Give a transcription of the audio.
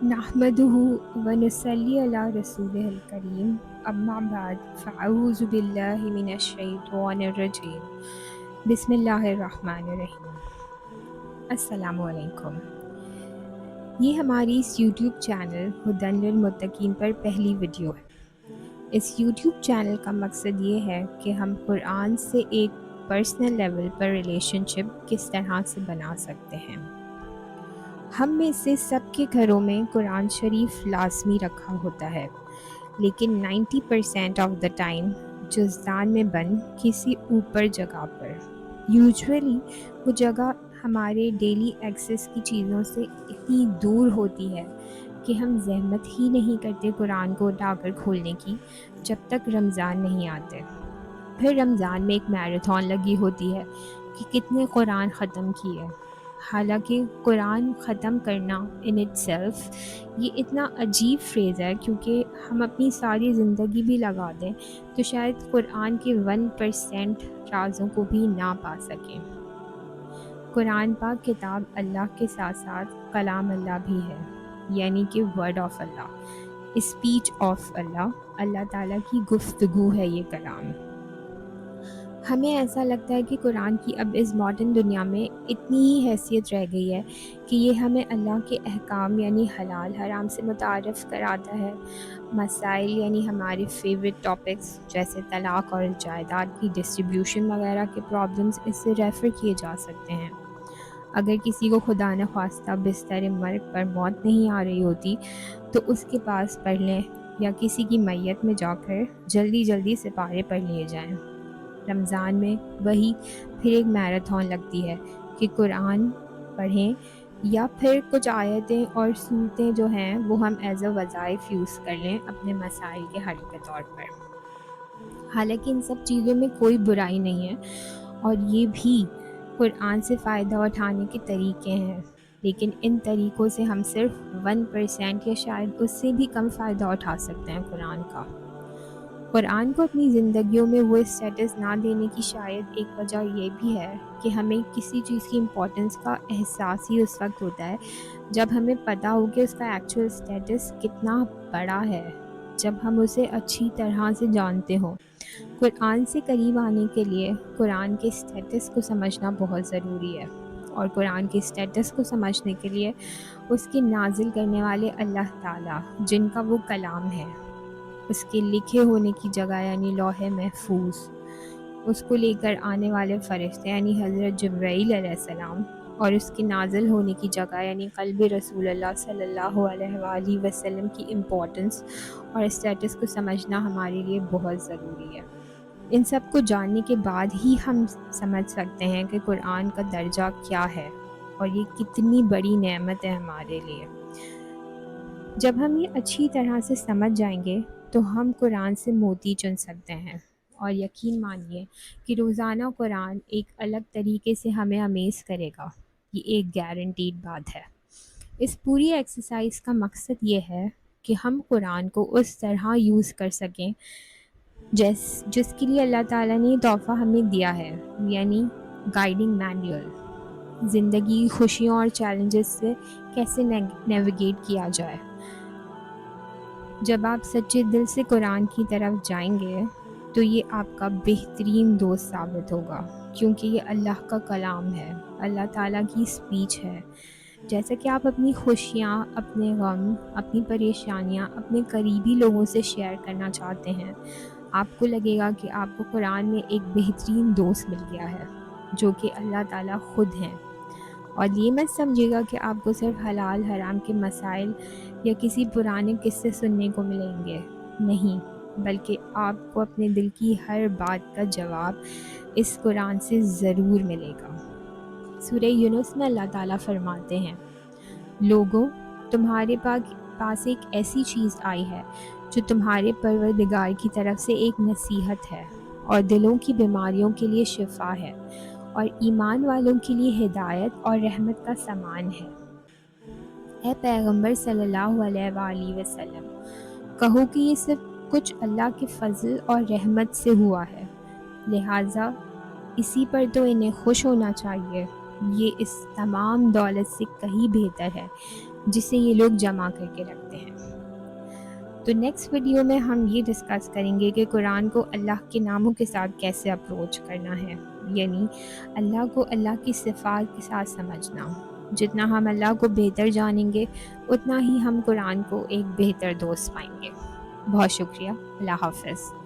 نحمده ونصلي على رسوله الكريم اما بعد فاعوذ باللہ من الشیطان الرجیم بسم اللہ الرحمن الرحیم۔ السلام علیکم۔ یہ ہماری اس یوٹیوب چینل ہدی للمتقین پر پہلی ویڈیو ہے۔ اس یوٹیوب چینل کا مقصد یہ ہے کہ ہم قرآن سے ایک پرسنل لیول پر ریلیشن شپ کس طرح سے بنا سکتے ہیں۔ ہم میں سے سب کے گھروں میں قرآن شریف لازمی رکھا ہوتا ہے، لیکن 90% آف دا ٹائم جزدان میں بند کسی اوپر جگہ پر۔ یوجولی وہ جگہ ہمارے ڈیلی ایکسیس کی چیزوں سے اتنی دور ہوتی ہے کہ ہم زحمت ہی نہیں کرتے قرآن کو اٹھا کر کھولنے کی جب تک رمضان نہیں آتے۔ پھر رمضان میں ایک میراتھن لگی ہوتی ہے کہ کتنے قرآن ختم کیے۔ حالانکہ قرآن ختم کرنا ان اٹ سیلف یہ اتنا عجیب فریز ہے، کیونکہ ہم اپنی ساری زندگی بھی لگا دیں تو شاید قرآن کے 1% رازوں کو بھی نہ پا سکیں۔ قرآن پاک کتاب اللہ کے ساتھ ساتھ کلام اللہ بھی ہے، یعنی کہ ورڈ آف اللہ، اسپیچ آف اللہ، اللہ تعالیٰ کی گفتگو ہے یہ کلام۔ ہمیں ایسا لگتا ہے کہ قرآن کی اب اس ماڈرن دنیا میں اتنی ہی حیثیت رہ گئی ہے کہ یہ ہمیں اللہ کے احکام یعنی حلال حرام سے متعارف کراتا ہے۔ مسائل یعنی ہمارے فیوریٹ ٹاپکس جیسے طلاق اور جائیداد کی ڈسٹریبیوشن وغیرہ کے پرابلمس اس سے ریفر کیے جا سکتے ہیں۔ اگر کسی کو خدا نخواستہ بستر مرگ پر موت نہیں آ رہی ہوتی تو اس کے پاس پڑھ لیں، یا کسی کی میت میں جا کر جلدی جلدی سپارے پڑھ لیے جائیں۔ رمضان میں وہی پھر ایک میراتھن لگتی ہے کہ قرآن پڑھیں، یا پھر کچھ آیتیں اور صورتیں جو ہیں وہ ہم ایز اے وظائف یوز کر لیں اپنے مسائل کے حل کے طور پر۔ حالانکہ ان سب چیزوں میں کوئی برائی نہیں ہے، اور یہ بھی قرآن سے فائدہ اٹھانے کے طریقے ہیں، لیکن ان طریقوں سے ہم صرف 1% یا شاید اس سے بھی کم فائدہ اٹھا سکتے ہیں قرآن کا۔ قرآن کو اپنی زندگیوں میں وہ اسٹیٹس نہ دینے کی شاید ایک وجہ یہ بھی ہے کہ ہمیں کسی چیز کی امپورٹنس کا احساس ہی اس وقت ہوتا ہے جب ہمیں پتہ ہو کہ اس کا ایکچوئل اسٹیٹس کتنا بڑا ہے، جب ہم اسے اچھی طرح سے جانتے ہوں۔ قرآن سے قریب آنے کے لیے قرآن کے اسٹیٹس کو سمجھنا بہت ضروری ہے، اور قرآن کے اسٹیٹس کو سمجھنے کے لیے اس کے نازل کرنے والے اللہ تعالیٰ جن کا وہ کلام ہے، اس کے لکھے ہونے کی جگہ یعنی لوح محفوظ، اس کو لے کر آنے والے فرشتے یعنی حضرت جبرائیل علیہ السلام، اور اس کے نازل ہونے کی جگہ یعنی قلب رسول اللہ صلی اللہ علیہ وآلہ وسلم کی امپورٹنس اور اسٹیٹس کو سمجھنا ہمارے لیے بہت ضروری ہے۔ ان سب کو جاننے کے بعد ہی ہم سمجھ سکتے ہیں کہ قرآن کا درجہ کیا ہے اور یہ کتنی بڑی نعمت ہے ہمارے لیے۔ جب ہم یہ اچھی طرح سے سمجھ جائیں گے تو ہم قرآن سے موتی چن سکتے ہیں، اور یقین مانیے کہ روزانہ قرآن ایک الگ طریقے سے ہمیں امیز کرے گا، یہ ایک گارنٹیڈ بات ہے۔ اس پوری ایکسرسائز کا مقصد یہ ہے کہ ہم قرآن کو اس طرح یوز کر سکیں جس کے لیے اللہ تعالیٰ نے تحفہ ہمیں دیا ہے، یعنی گائیڈنگ مینیول، زندگی خوشیوں اور چیلنجز سے کیسے نیویگیٹ کیا جائے۔ جب آپ سچے دل سے قرآن کی طرف جائیں گے تو یہ آپ کا بہترین دوست ثابت ہوگا، کیونکہ یہ اللہ کا کلام ہے، اللہ تعالیٰ کی اسپیچ ہے۔ جیسا کہ آپ اپنی خوشیاں، اپنے غم، اپنی پریشانیاں اپنے قریبی لوگوں سے شیئر کرنا چاہتے ہیں، آپ کو لگے گا کہ آپ کو قرآن میں ایک بہترین دوست مل گیا ہے جو کہ اللہ تعالیٰ خود ہیں۔ اور یہ مت سمجھے گا کہ آپ کو صرف حلال حرام کے مسائل یا کسی پرانے قصے سننے کو ملیں گے، نہیں، بلکہ آپ کو اپنے دل کی ہر بات کا جواب اس قرآن سے ضرور ملے گا۔ سورہ یونس میں اللہ تعالیٰ فرماتے ہیں، لوگوں، تمہارے پاس ایک ایسی چیز آئی ہے جو تمہارے پروردگار کی طرف سے ایک نصیحت ہے اور دلوں کی بیماریوں کے لیے شفا ہے، اور ایمان والوں کے لیے ہدایت اور رحمت کا سامان ہے۔ اے پیغمبر صلی اللہ علیہ وآلہ وسلم، کہو کہ یہ سب کچھ اللہ کے فضل اور رحمت سے ہوا ہے، لہٰذا اسی پر تو انہیں خوش ہونا چاہیے۔ یہ اس تمام دولت سے کہیں بہتر ہے جسے یہ لوگ جمع کر کے رکھتے ہیں۔ تو نیکسٹ ویڈیو میں ہم یہ ڈسکس کریں گے کہ قرآن کو اللہ کے ناموں کے ساتھ کیسے اپروچ کرنا ہے، یعنی اللہ کو اللہ کی صفات کے ساتھ سمجھنا۔ جتنا ہم اللہ کو بہتر جانیں گے اتنا ہی ہم قرآن کو ایک بہتر دوست پائیں گے۔ بہت شکریہ، اللہ حافظ۔